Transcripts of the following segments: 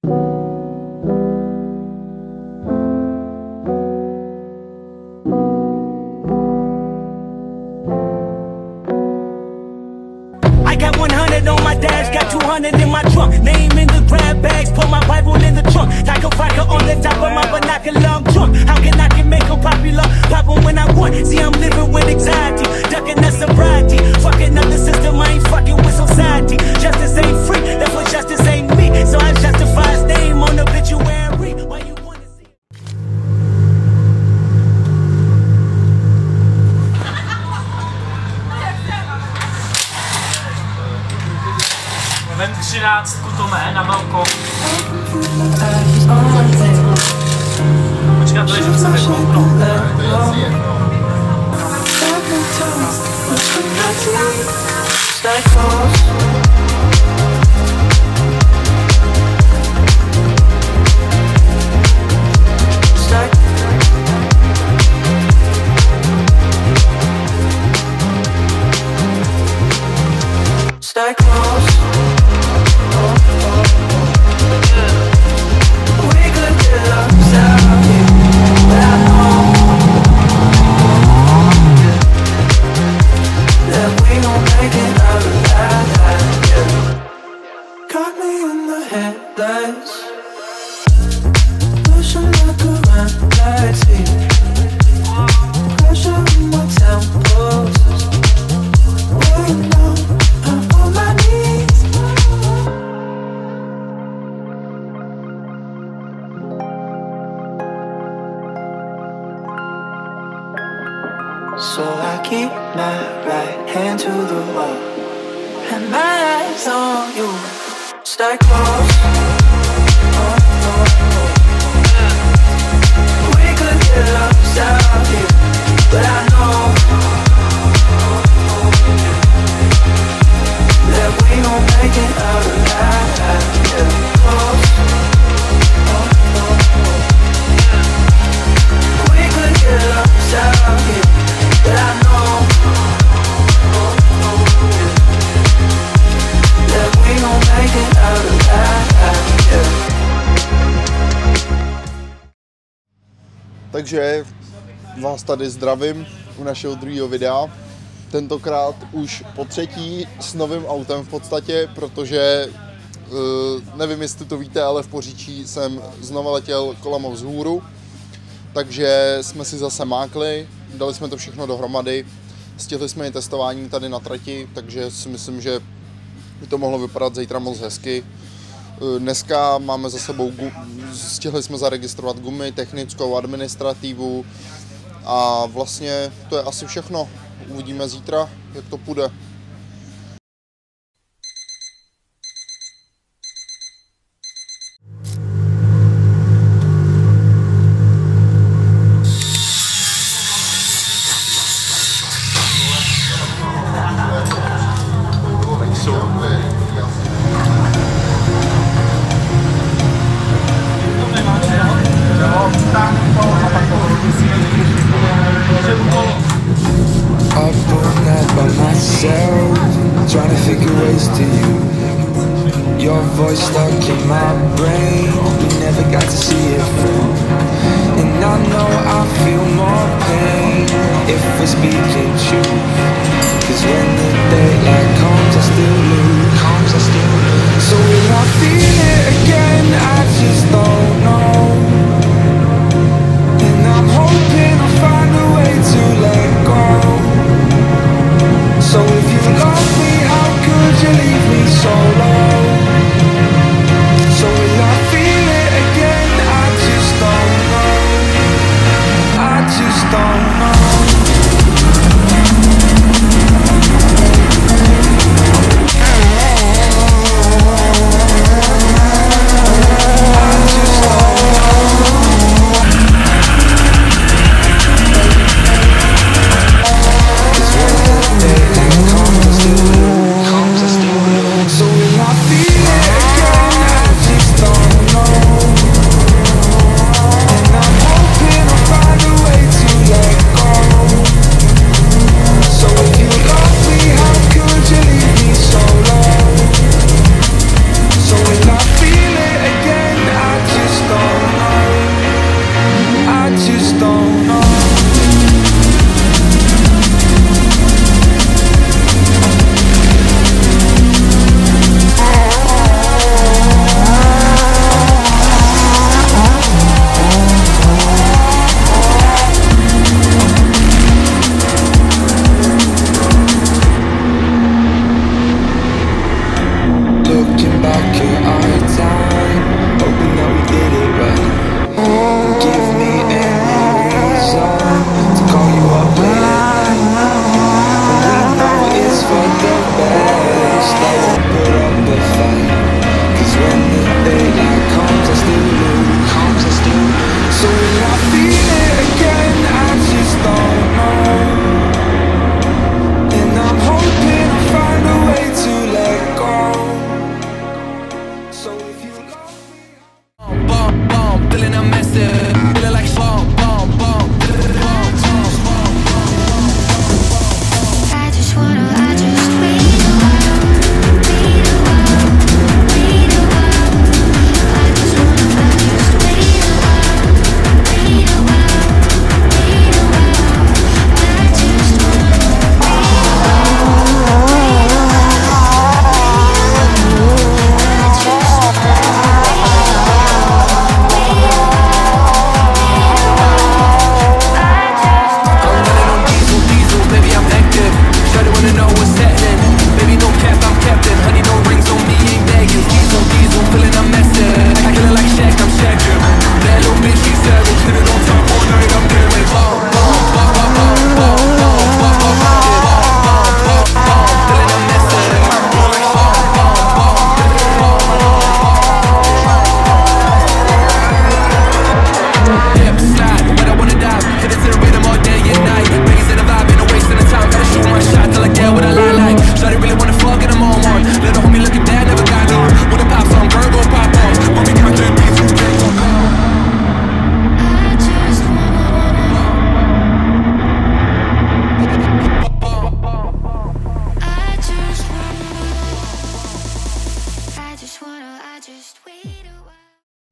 I got 100 on my dash, got 200 in my trunk. Name in the grab bags, put my Bible in the trunk. Taco vodka on the top of my binocular, I'm drunk. How can I make them popular? Pop 'em when I want. See, I'm living with anxiety, ducking that sobriety. Fucking up the system, I ain't fucking with society. Justice ain't free, that's what justice ain't me. So I justify his name on the obituary. Why you wanna see it? Vem 13 Tome na velkou. Počkat, to je, že se nekouknou. Stay close. We could get lost out here, but I know that we gon' make it out alive. Yeah. Got me in the headlights, pushing like a red light speed. Pressure in my temples. Waiting on my knees. So I keep my right hand to the wall and my eyes on you. Stay close. We could get lost out here, but I know that we gon' make it out alive. Yeah. Close. We could get lost out here, but I know that we gon' make it out alive. Yeah. Takže vás tady zdravím u našeho druhého videa. Tentokrát už po třetí s novým autem v podstatě, protože nevím, jestli to víte, ale v Poříčí jsem znova letěl kolama vzhůru, takže jsme si zase mákli, dali jsme to všechno dohromady, stihli jsme i testování tady na trati, takže si myslím, že by to mohlo vypadat zítra moc hezky. Dneska máme za sebou, stihli jsme zaregistrovat gumy, technickou administrativu a vlastně to je asi všechno. Uvidíme zítra, jak to půjde. Trying to figure ways to you. Your voice stuck in my brain. We never got to see it through. And I know I feel more pain if we're speaking truth. Cause when the daylight comes I still lose. So will I feel it again? I just don't know. And I'm hoping I'll find a way to let go. So if you love me, how could you leave me so low?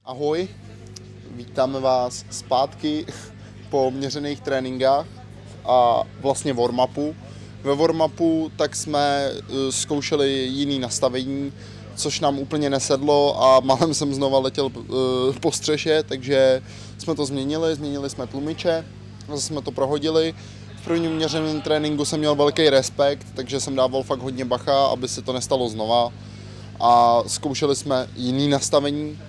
Ahoj, vítáme vás zpátky po měřených tréninkách a vlastně warm-upu. Ve warm-upu tak jsme zkoušeli jiný nastavení, což nám úplně nesedlo a málem jsem znova letěl po střeše, takže jsme to změnili jsme tlumiče, zase jsme to prohodili. V prvním měřeném tréninku jsem měl velký respekt, takže jsem dával fakt hodně bacha, aby se to nestalo znova. A zkoušeli jsme jiný nastavení,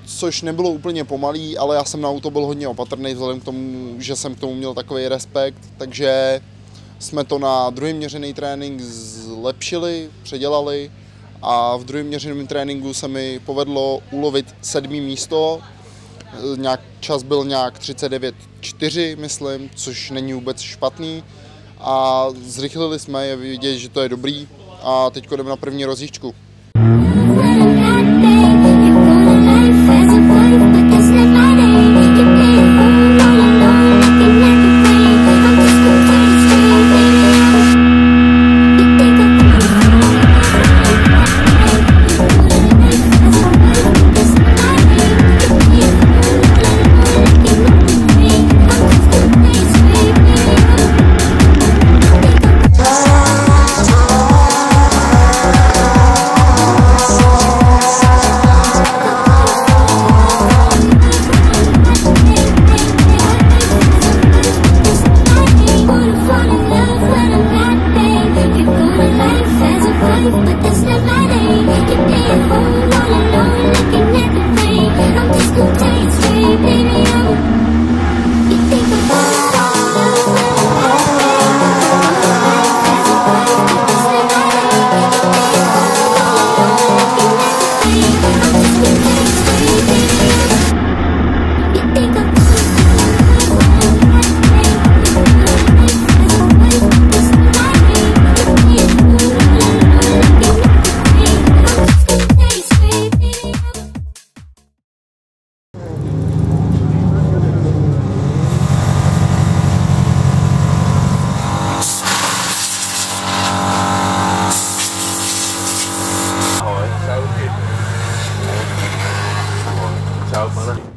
což nebylo úplně pomalý, ale já jsem na auto byl hodně opatrný vzhledem k tomu, že jsem k tomu měl takový respekt, takže jsme to na druhý měřený trénink zlepšili, předělali a v druhém měřeném tréninku se mi povedlo ulovit 7. místo. Čas byl nějak 39,4, myslím, což není vůbec špatný a zrychlili jsme, je vidět, že to je dobrý a teď jdeme na první rozjížďku.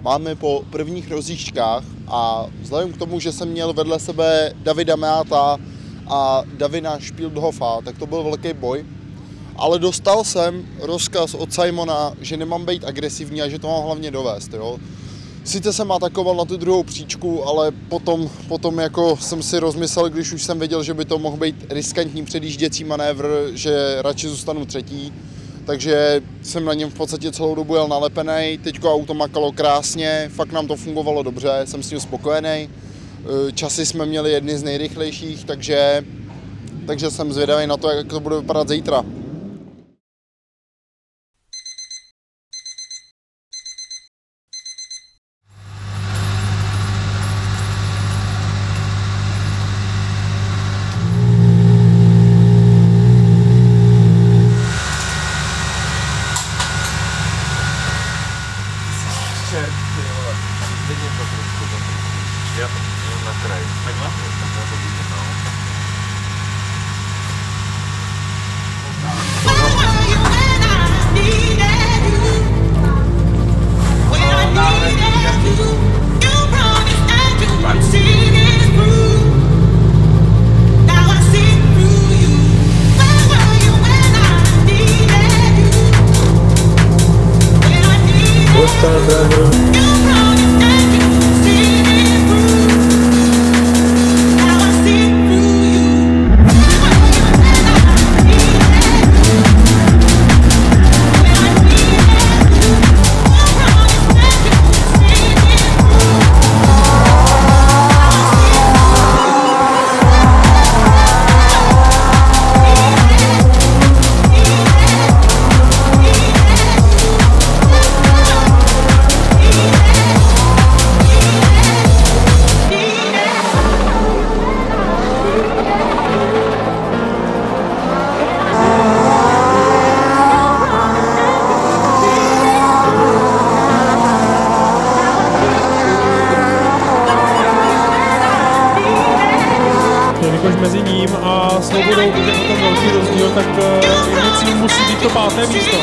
Máme po prvních rozjížďkách a vzhledem k tomu, že jsem měl vedle sebe Davida Meata a Davina Spielhofa, tak to byl velký boj. Ale dostal jsem rozkaz od Simona, že nemám být agresivní a že to mám hlavně dovést. Jo. Sice jsem atakoval na tu druhou příčku, ale potom jako jsem si rozmyslel, když už jsem věděl, že by to mohl být riskantní předjížděcí manévr, že radši zůstanu třetí. Takže jsem na něm v podstatě celou dobu jel nalepený, teďko auto makalo krásně, fakt nám to fungovalo dobře, jsem s ním spokojený. Časy jsme měli jedny z nejrychlejších, takže jsem zvědavý na to, jak to bude vypadat zítra. Jo, na kraj. Takhle? Takhle to bude, no. jelikož mezi ním a Svobodou bude potom velký rozdíl, tak jeho cíl musí být to 5. místo.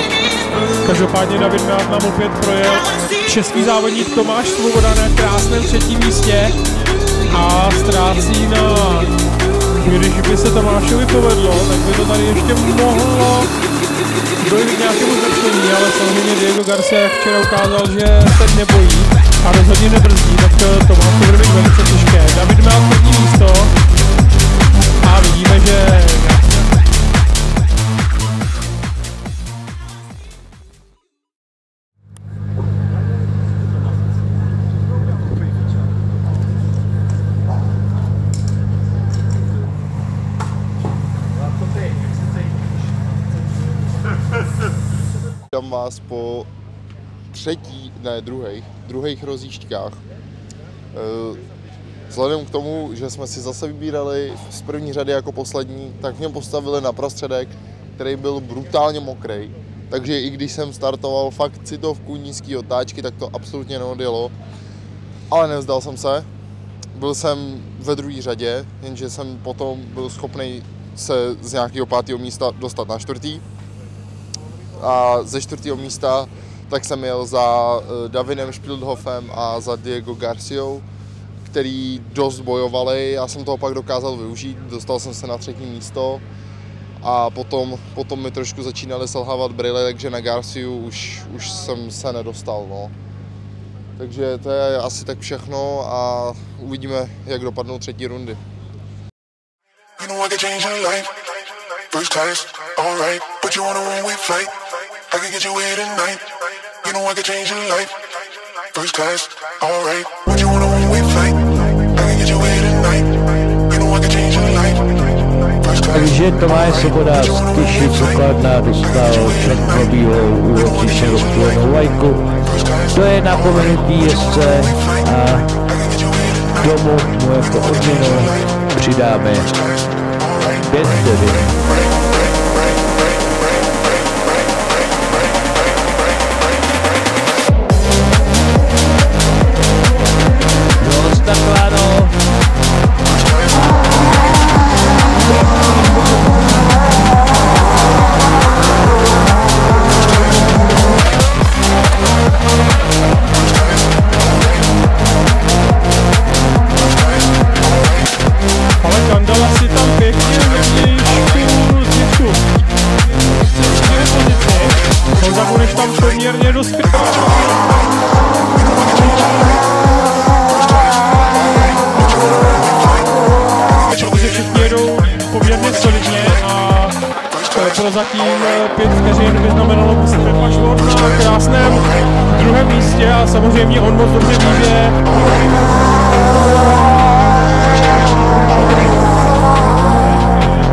Každopádně David Milák nám opět projel. Český závodník Tomáš Svoboda na krásném 3. místě a ztrácí na... Když by se Tomášovi povedlo, tak by to tady ještě mohlo dojít k nějakému zlepšení, ale samozřejmě Diego Garcia, jak včera ukázal, že se nebojí a rozhodně nebrzdí, tak Tomáš to bude být velice těžké. David Milák 1. místo a vidíme, že Vítám vás po druhých rozjížďkách. Vzhledem k tomu, že jsme si zase vybírali z první řady jako poslední, tak mě postavili na prostředek, který byl brutálně mokrý. Takže i když jsem startoval fakt citovku, nízký otáčky, tak to absolutně neodjelo. Ale nevzdal jsem se. Byl jsem ve druhé řadě, jenže jsem potom byl schopný se z nějakého 5. místa dostat na 4. A ze 4. místa tak jsem jel za Davinem Špildhofem a za Diego Garciou, který dost bojovali. Já jsem toho pak dokázal využít, dostal jsem se na 3. místo a potom mi trošku začínaly selhávat brýle, takže na Garciu už jsem se nedostal. No. Takže to je asi tak všechno a uvidíme, jak dopadnou 3. rundy. First class, alright, put you on a one-way flight. I can get you here tonight. You know I can change your life. First class, alright, put you on a one-way flight. I can get you here tonight. You know I can change your life. Takže Tomáš Svoboda z Tyšic Kladna dostal černovýho úvodčíše rozpůlenou lajku. To je napomenutý jezdce a domů mu jako odměnu přidáme 5 vteřin. Zatím 5 vteřin by znamenalo Pepa Švort na krásném 2. místě a samozřejmě on moc dobře ví, že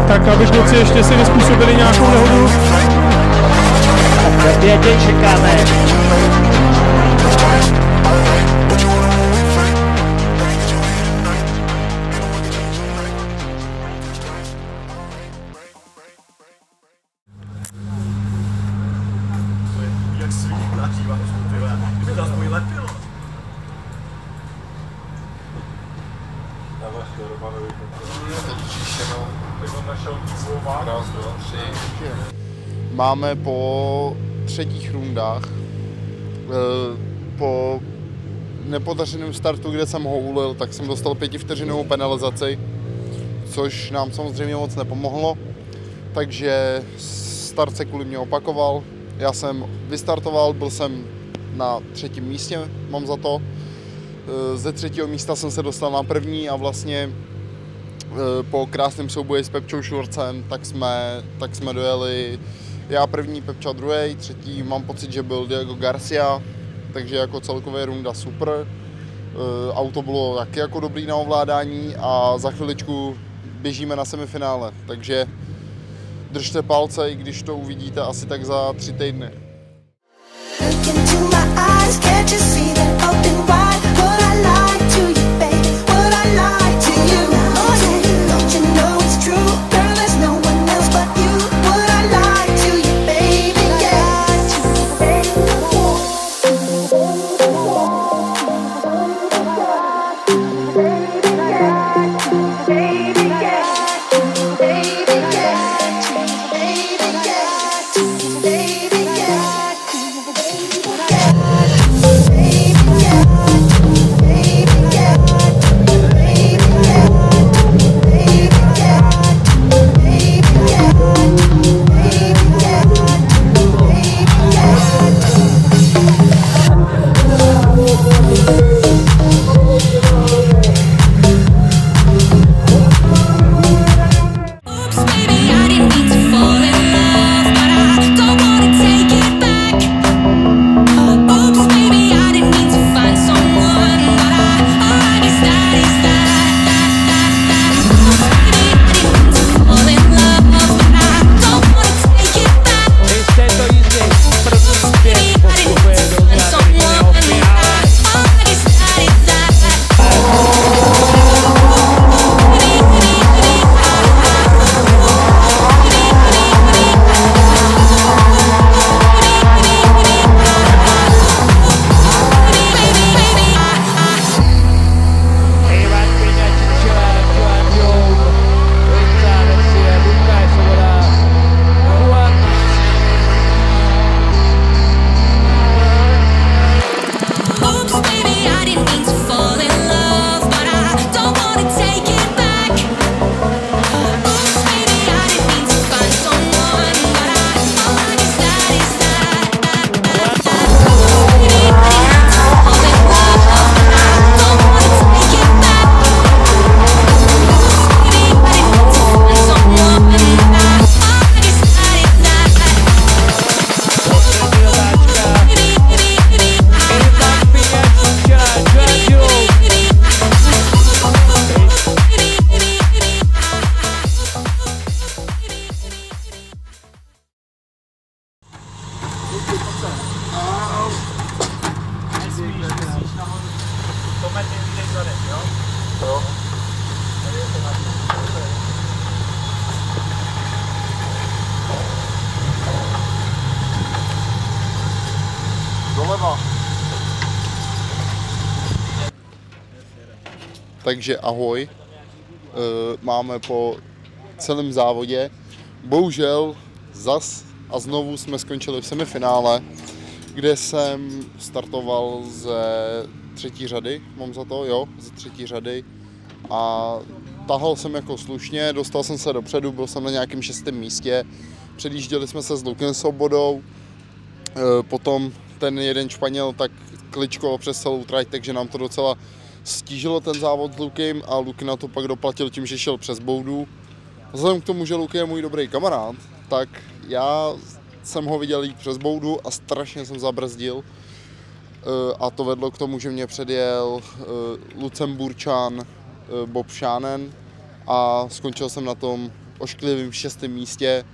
tak aby kluci ještě si vyzpůsobili nějakou nehodu. Tak na 5 čekáme. Máme po 3. rundách, po nepodařeném startu, kde jsem ho ulil, tak jsem dostal 5vteřinovou penalizaci, což nám samozřejmě moc nepomohlo, takže start se kvůli mě opakoval. Já jsem vystartoval, byl jsem na 3. místě, mám za to. Ze 3. místa jsem se dostal na 1. a vlastně po krásném souboji s Pepčou Švorcem tak jsme dojeli já 1., Pepča 2., 3. mám pocit, že byl Diego Garcia, takže jako celkově runda super. Auto bylo taky jako dobrý na ovládání a za chviličku běžíme na semifinále, takže držte palce, i když to uvidíte asi tak za 3 týdny. takže ahoj. Máme po celém závodě. Bohužel zas a znovu jsme skončili v semifinále, kde jsem startoval ze třetí řady, mám za to, jo, ze třetí řady. A tahal jsem jako slušně, dostal jsem se dopředu, byl jsem na nějakém 6. místě. Předjížděli jsme se s Lukem Svobodou, potom ten jeden Španěl tak kličkoval přes celou trať, takže nám to docela stížilo ten závod s Lukem a Luky na to pak doplatil tím, že šel přes boudu. Vzhledem k tomu, že Luky je můj dobrý kamarád, tak já jsem ho viděl jít přes boudu a strašně jsem zabrzdil. A to vedlo k tomu, že mě předjel Lucemburčan Bob Shannon a skončil jsem na tom ošklivém 6. místě,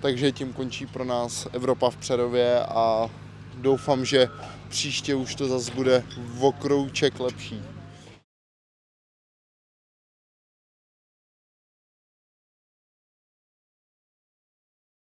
takže tím končí pro nás Evropa v Přerově a doufám, že příště už to zase bude o krouček lepší.